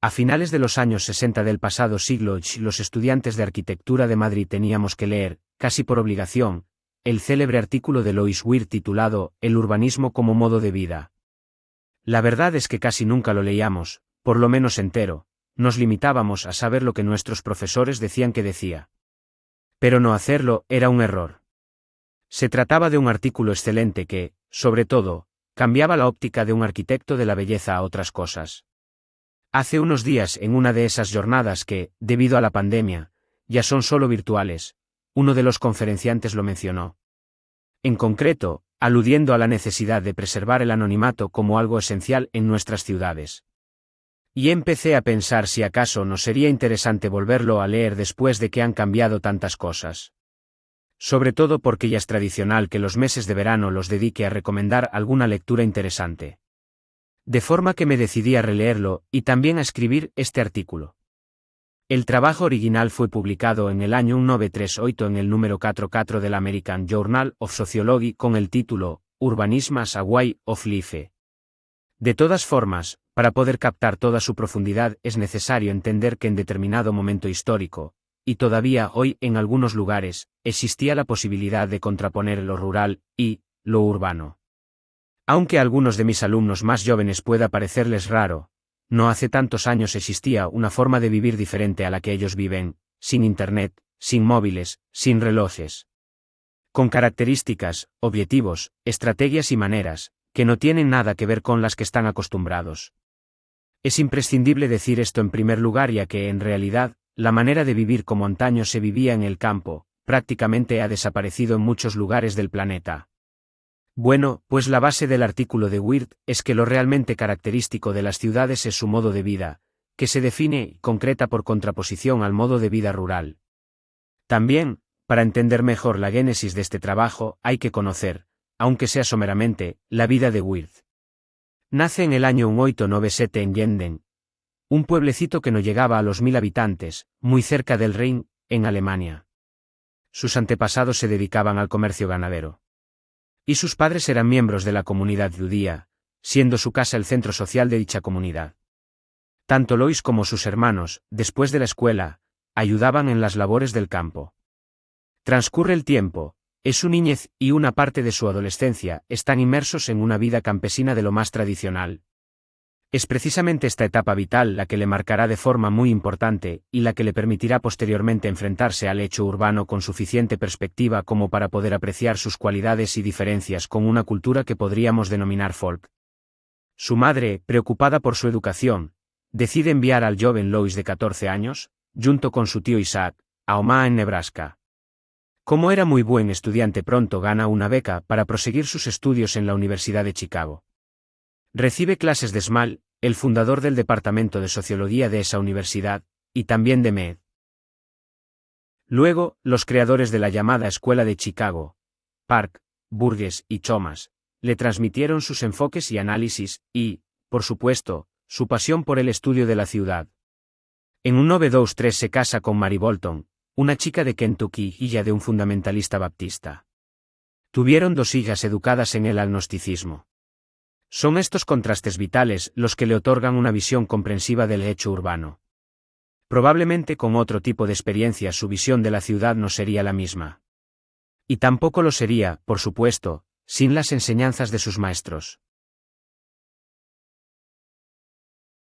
A finales de los años 60 del pasado siglo, los estudiantes de arquitectura de Madrid teníamos que leer, casi por obligación, el célebre artículo de Lois Wirth titulado El urbanismo como modo de vida. La verdad es que casi nunca lo leíamos, por lo menos entero, nos limitábamos a saber lo que nuestros profesores decían que decía. Pero no hacerlo era un error. Se trataba de un artículo excelente que, sobre todo, cambiaba la óptica de un arquitecto de la belleza a otras cosas. Hace unos días, en una de esas jornadas que, debido a la pandemia, ya son solo virtuales, uno de los conferenciantes lo mencionó. En concreto, aludiendo a la necesidad de preservar el anonimato como algo esencial en nuestras ciudades. Y empecé a pensar si acaso no sería interesante volverlo a leer después de que han cambiado tantas cosas. Sobre todo porque ya es tradicional que los meses de verano los dedique a recomendar alguna lectura interesante. De forma que me decidí a releerlo, y también a escribir este artículo. El trabajo original fue publicado en el año 1938 en el número 44 del American Journal of Sociology con el título, Urbanism as a Way of Life. De todas formas, para poder captar toda su profundidad es necesario entender que en determinado momento histórico, y todavía hoy en algunos lugares, existía la posibilidad de contraponer lo rural y lo urbano. Aunque a algunos de mis alumnos más jóvenes pueda parecerles raro, no hace tantos años existía una forma de vivir diferente a la que ellos viven, sin internet, sin móviles, sin relojes. Con características, objetivos, estrategias y maneras, que no tienen nada que ver con las que están acostumbrados. Es imprescindible decir esto en primer lugar, ya que en realidad, la manera de vivir como antaño se vivía en el campo, prácticamente ha desaparecido en muchos lugares del planeta. Bueno, pues la base del artículo de Wirth es que lo realmente característico de las ciudades es su modo de vida, que se define y concreta por contraposición al modo de vida rural. También, para entender mejor la génesis de este trabajo, hay que conocer, aunque sea someramente, la vida de Wirth. Nace en el año 1897 en Jenden, un pueblecito que no llegaba a los 1000 habitantes, muy cerca del Rin, en Alemania. Sus antepasados se dedicaban al comercio ganadero. Y sus padres eran miembros de la comunidad judía, siendo su casa el centro social de dicha comunidad. Tanto Lois como sus hermanos, después de la escuela, ayudaban en las labores del campo. Transcurre el tiempo, es su niñez y una parte de su adolescencia están inmersos en una vida campesina de lo más tradicional. Es precisamente esta etapa vital la que le marcará de forma muy importante y la que le permitirá posteriormente enfrentarse al hecho urbano con suficiente perspectiva como para poder apreciar sus cualidades y diferencias con una cultura que podríamos denominar folk. Su madre, preocupada por su educación, decide enviar al joven Lois de 14 años, junto con su tío Isaac, a Omaha en Nebraska. Como era muy buen estudiante, pronto gana una beca para proseguir sus estudios en la Universidad de Chicago. Recibe clases de Small, el fundador del departamento de sociología de esa universidad, y también de Mead. Luego, los creadores de la llamada Escuela de Chicago, Park, Burgess y Thomas, le transmitieron sus enfoques y análisis, y, por supuesto, su pasión por el estudio de la ciudad. En 1923 se casa con Mary Bolton, una chica de Kentucky, hija de un fundamentalista baptista. Tuvieron 2 hijas educadas en el agnosticismo. Son estos contrastes vitales los que le otorgan una visión comprensiva del hecho urbano. Probablemente con otro tipo de experiencia su visión de la ciudad no sería la misma. Y tampoco lo sería, por supuesto, sin las enseñanzas de sus maestros.